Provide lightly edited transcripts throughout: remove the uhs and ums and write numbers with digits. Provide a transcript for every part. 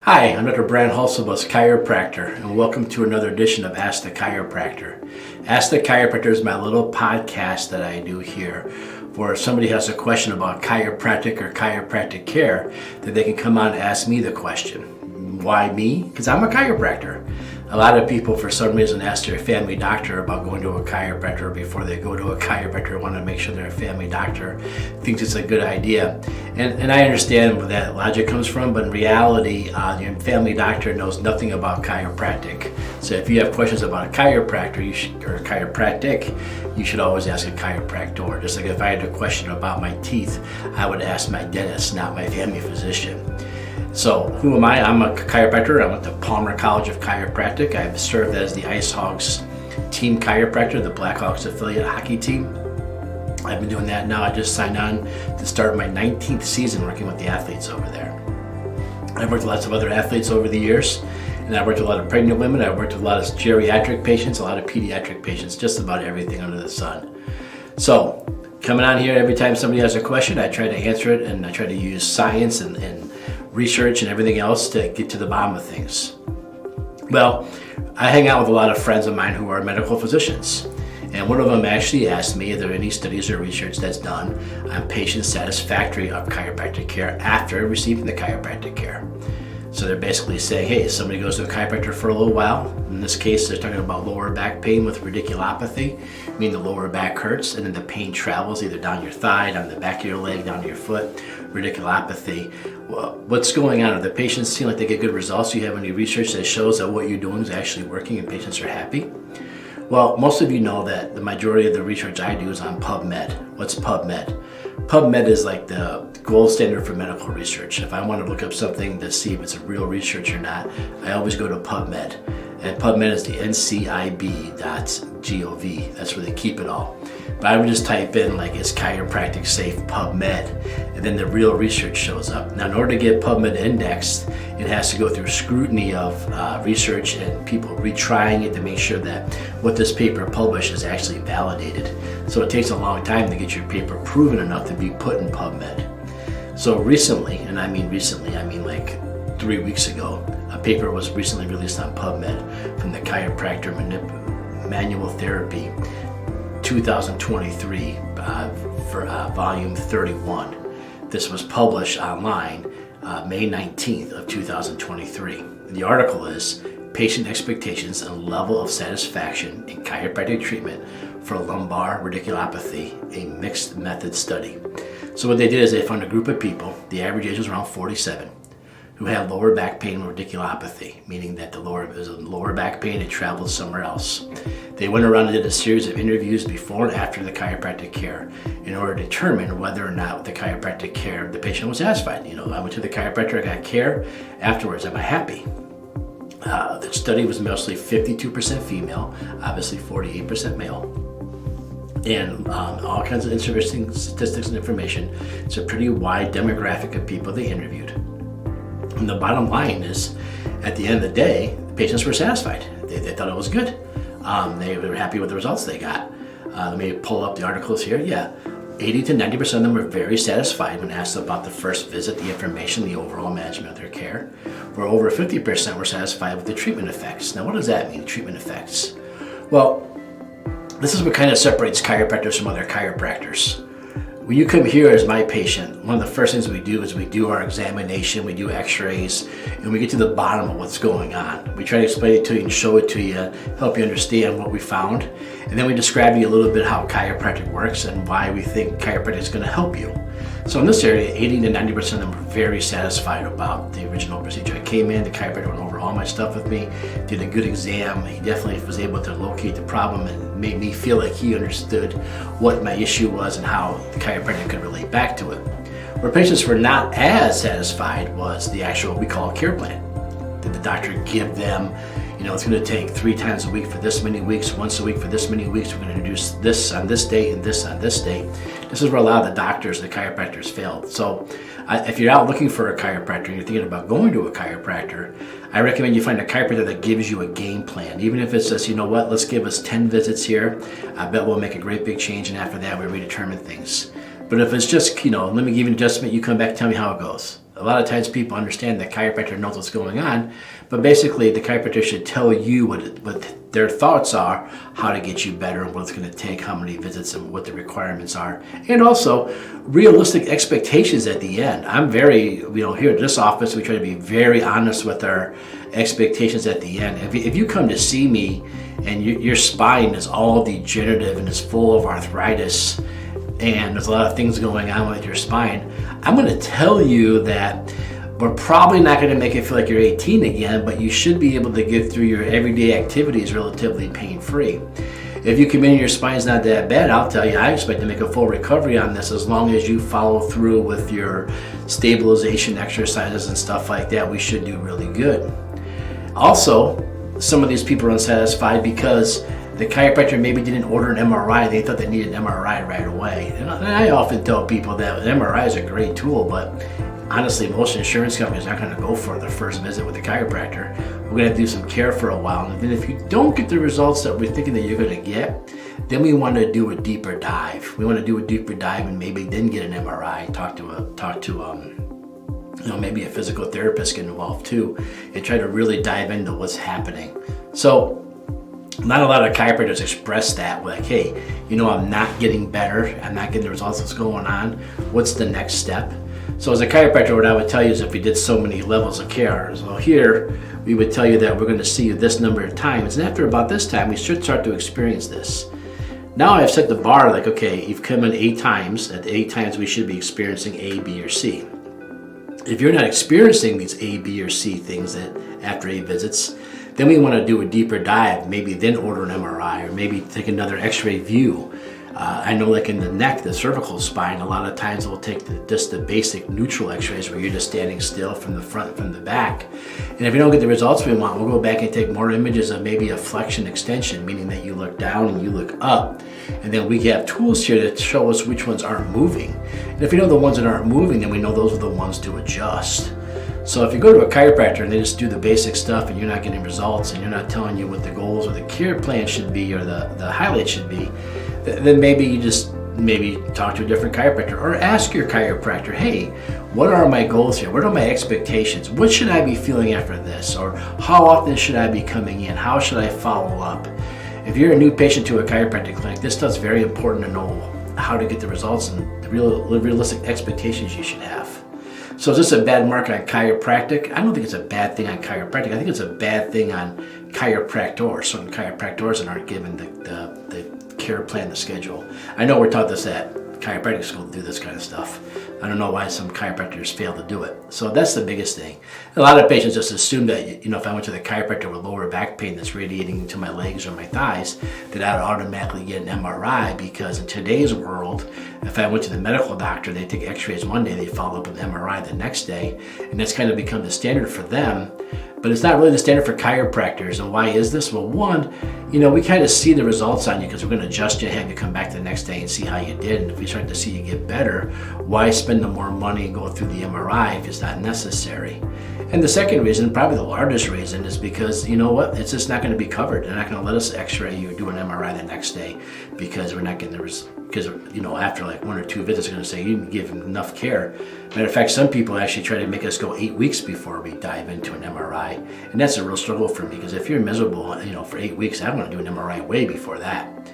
Hi, I'm Dr. Hulsebus, Chiropractor, and welcome to another edition of Ask the Chiropractor. Ask the Chiropractor is my little podcast that I do here where if somebody has a question about chiropractic or chiropractic care, that they can come on and ask me the question. Why me? Because I'm a chiropractor. A lot of people, for some reason, ask their family doctor about going to a chiropractor before they go to a chiropractor. Want to make sure their family doctor thinks it's a good idea. And I understand where that logic comes from, but in reality, your family doctor knows nothing about chiropractic. So if you have questions about a chiropractor or chiropractic, you should always ask a chiropractor. Just like if I had a question about my teeth, I would ask my dentist, not my family physician. So who am I? I'm a chiropractor. I went to Palmer College of Chiropractic. I've served as the Ice Hogs team chiropractor, the Blackhawks affiliate hockey team. I've been doing that now. I just signed on to start my 19th season working with the athletes over there. I've worked with lots of other athletes over the years, and I've worked with a lot of pregnant women. I've worked with a lot of geriatric patients, a lot of pediatric patients, just about everything under the sun. So coming on here every time somebody has a question, I try to answer it, and I try to use science and research and everything else to get to the bottom of things. Well, I hang out with a lot of friends of mine who are medical physicians, and one of them actually asked me if there are any studies or research that's done on patient satisfactory of chiropractic care after receiving the chiropractic care. So they're basically saying, hey, somebody goes to a chiropractor for a little while. In this case, they're talking about lower back pain with radiculopathy, meaning the lower back hurts and then the pain travels either down your thigh, down the back of your leg, down to your foot. Radiculopathy. Well, what's going on? Are the patients seem like they get good results? Do you have any research that shows that what you're doing is actually working and patients are happy? Well, most of you know that the majority of the research I do is on PubMed. What's PubMed? PubMed is like the gold standard for medical research. If I want to look up something to see if it's a real research or not, I always go to PubMed. And PubMed is the ncib.gov. That's where they keep it all. But I would just type in like, is chiropractic safe PubMed? And then the real research shows up. Now, in order to get PubMed indexed, it has to go through scrutiny of research and people retrying it to make sure that what this paper published is actually validated. So it takes a long time to get your paper proven enough to be put in PubMed. So recently, and I mean recently, I mean like 3 weeks ago, a paper was recently released on PubMed from the Chiropractor Manual Therapy 2023 for volume 31. This was published online May 19th of 2023. The article is Patient Expectations and Level of Satisfaction in Chiropractic Treatment for Lumbar Radiculopathy, a Mixed Method Study. So what they did is they found a group of people, the average age was around 47, who had lower back pain with radiculopathy, meaning that the lower back pain had traveled somewhere else. They went around and did a series of interviews before and after the chiropractic care in order to determine whether or not the chiropractic care, the patient was satisfied. You know, I went to the chiropractor, I got care. Afterwards, am I happy? The study was mostly 52% female, obviously 48% male. And all kinds of interesting statistics and information. It's a pretty wide demographic of people they interviewed. And the bottom line is, at the end of the day, the patients were satisfied. They thought it was good. They were happy with the results they got. Let me pull up the articles here. Yeah, 80 to 90% of them were very satisfied when asked about the first visit, the information, the overall management of their care. Where over 50% were satisfied with the treatment effects. Now, what does that mean, treatment effects? Well, this is what kind of separates chiropractors from other chiropractors. When you come here as my patient, one of the first things we do is we do our examination, we do x-rays, and we get to the bottom of what's going on. We try to explain it to you and show it to you, help you understand what we found, and then we describe to you a little bit how chiropractic works and why we think chiropractic is going to help you. So in this area, 80 to 90% of them were very satisfied about the original procedure. I came in, the chiropractor went over all my stuff with me, did a good exam. He definitely was able to locate the problem and made me feel like he understood what my issue was and how the chiropractor could relate back to it. Where patients were not as satisfied was the actual, what we call a care plan. Did the doctor give them, you know, it's going to take 3 times a week for this many weeks, once a week for this many weeks, we're going to do this on this date and this on this date. This is where a lot of the doctors, the chiropractors failed. So if you're out looking for a chiropractor and you're thinking about going to a chiropractor, I recommend you find a chiropractor that gives you a game plan. Even if it says, you know what, let's give us 10 visits here, I bet we'll make a great big change, and after that we redetermine things. But if it's just, you know, let me give you an adjustment, you come back and tell me how it goes. a lot of times people understand that chiropractor knows what's going on, but basically the chiropractor should tell you what their thoughts are, how to get you better and what it's going to take, how many visits and what the requirements are, and also realistic expectations at the end. I'm very, here at this office, we try to be very honest with our expectations at the end. If you come to see me and your spine is all degenerative and is full of arthritis and there's a lot of things going on with your spine, I'm going to tell you that we're probably not going to make it feel like you're 18 again, but you should be able to get through your everyday activities relatively pain-free. If you come in and your spine's not that bad, I'll tell you, I expect to make a full recovery on this as long as you follow through with your stabilization exercises and stuff like that. We should do really good. Also, some of these people are unsatisfied because the chiropractor maybe didn't order an MRI. They thought they needed an MRI right away. And I often tell people that an MRI is a great tool, but honestly, most insurance companies aren't going to go for the first visit with the chiropractor. We're going to do some care for a while. And then if you don't get the results that we're thinking that you're going to get, then we want to do a deeper dive. We want to do a deeper dive and maybe then get an MRI, talk to maybe a physical therapist get involved too, and try to really dive into what's happening. So not a lot of chiropractors express that, like, hey, I'm not getting better, I'm not getting the results that's going on, what's the next step? So as a chiropractor, what I would tell you is if we did so many levels of care, so here we would tell you that we're going to see you this number of times, and after about this time we should start to experience this. Now I've set the bar like, okay, you've come in 8 times, at 8 times we should be experiencing A, B, or C. If you're not experiencing these A, B, or C things after 8 visits, then we want to do a deeper dive, maybe then order an MRI or maybe take another x-ray view. I know like in the neck, the cervical spine, a lot of times we'll take just the basic neutral x-rays where you're just standing still from the front and from the back. And if you don't get the results we want, we'll go back and take more images of maybe a flexion extension, meaning that you look down and you look up. And then we have tools here to show us which ones aren't moving. And if we know the ones that aren't moving, then we know those are the ones to adjust. So if you go to a chiropractor and they just do the basic stuff and you're not getting results and you're not telling you what the goals or the care plan should be or the highlights should be, then maybe you just talk to a different chiropractor or ask your chiropractor, hey, what are my goals here? What are my expectations? What should I be feeling after this? Or how often should I be coming in? How should I follow up? If you're a new patient to a chiropractic clinic, this stuff's very important to know how to get the results and the realistic expectations you should have. So is this a bad mark on chiropractic? I don't think it's a bad thing on chiropractic. I think it's a bad thing on chiropractors. Certain chiropractors aren't given the care plan, the schedule. I know we're taught this at chiropractic school to do this kind of stuff. I don't know why some chiropractors fail to do it. So that's the biggest thing. A lot of patients just assume that, if I went to the chiropractor with lower back pain that's radiating into my legs or my thighs, that I would automatically get an MRI, because in today's world, if I went to the medical doctor, they take x-rays one day, they follow up with MRI the next day, and that's kind of become the standard for them. But it's not really the standard for chiropractors. And why is this? Well, one, we kind of see the results on you because we're going to adjust you and have you come back the next day and see how you did. And if we start to see you get better, why spend the more money and go through the MRI if it's not necessary? And the second reason, probably the largest reason, is because, it's just not going to be covered. They're not going to let us x-ray you or do an MRI the next day because we're not getting the results. Because, after like 1 or 2 visits, they're going to say you didn't give enough care. Matter of fact, some people actually try to make us go 8 weeks before we dive into an MRI. And that's a real struggle for me, because if you're miserable, for 8 weeks, I want to do an MRI way before that.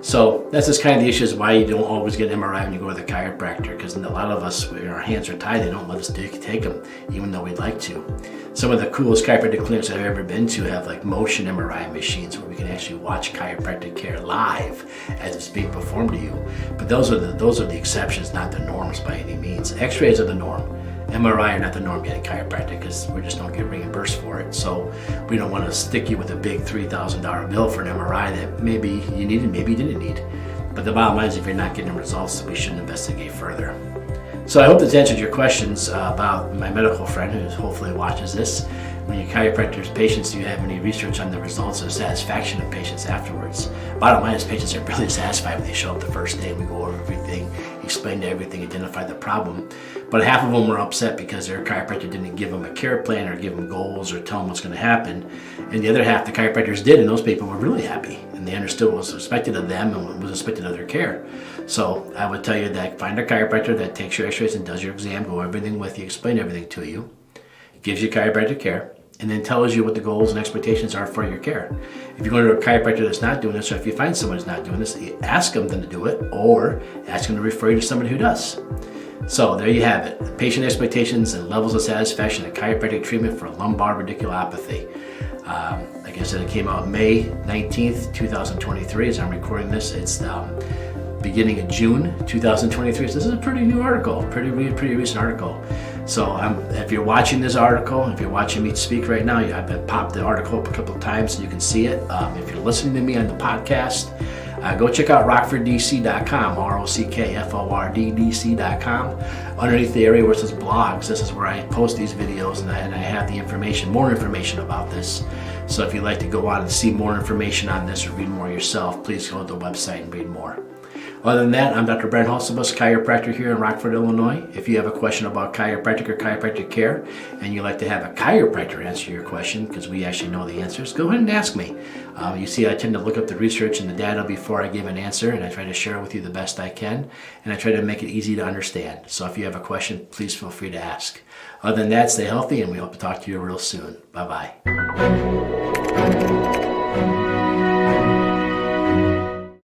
So that's just kind of the issue, is why you don't always get an MRI when you go to the chiropractor, because a lot of us, our hands are tied, they don't let us take them, even though we'd like to. Some of the coolest chiropractic clinics I've ever been to have like motion MRI machines where we can actually watch chiropractic care live as it's being performed to you. But those are the exceptions, not the norms by any means. X-rays are the norm. MRI are not the norm yet in chiropractic, because we just don't get reimbursed for it. So we don't want to stick you with a big $3,000 bill for an MRI that maybe you needed, maybe you didn't need. But the bottom line is, if you're not getting results, we shouldn't investigate further. So I hope this answered your questions about my medical friend who hopefully watches this. When your chiropractor's patients, do you have any research on the results or satisfaction of patients afterwards? Bottom line is, patients are really satisfied when they show up the first day and we go over everything explained everything, identified the problem. But half of them were upset because their chiropractor didn't give them a care plan or give them goals or tell them what's going to happen. And the other half, the chiropractors did, and those people were really happy. And they understood what was expected of them and what was expected of their care. So I would tell you that find a chiropractor that takes your x-rays and does your exam, go over everything with you, explain everything to you, gives you chiropractic care, and then tells you what the goals and expectations are for your care. If you go to a chiropractor that's not doing this, or if you find someone who's not doing this, ask them to do it, or ask them to refer you to somebody who does. So there you have it. Patient expectations and levels of satisfaction in chiropractic treatment for lumbar radiculopathy. Like I said, it came out May 19th, 2023. As I'm recording this, it's beginning of June 2023. So this is a pretty new article, pretty recent article. So if you're watching this article, if you're watching me speak right now, I've popped the article up a couple of times so you can see it. If you're listening to me on the podcast, go check out rockforddc.com, ROCKFORDDC.com. Underneath the area where it says blogs, this is where I post these videos, and I have the information, more information about this. So if you'd like to go on and see more information on this or read more yourself, please go to the website and read more. Other than that, I'm Dr. Hulsebus, chiropractor here in Rockford, Illinois. If you have a question about chiropractic or chiropractic care, and you'd like to have a chiropractor answer your question, because we actually know the answers, go ahead and ask me. You see, I tend to look up the research and the data before I give an answer, and I try to share it with you the best I can, and I try to make it easy to understand. So if you have a question, please feel free to ask. Other than that, stay healthy, and we hope to talk to you real soon. Bye-bye.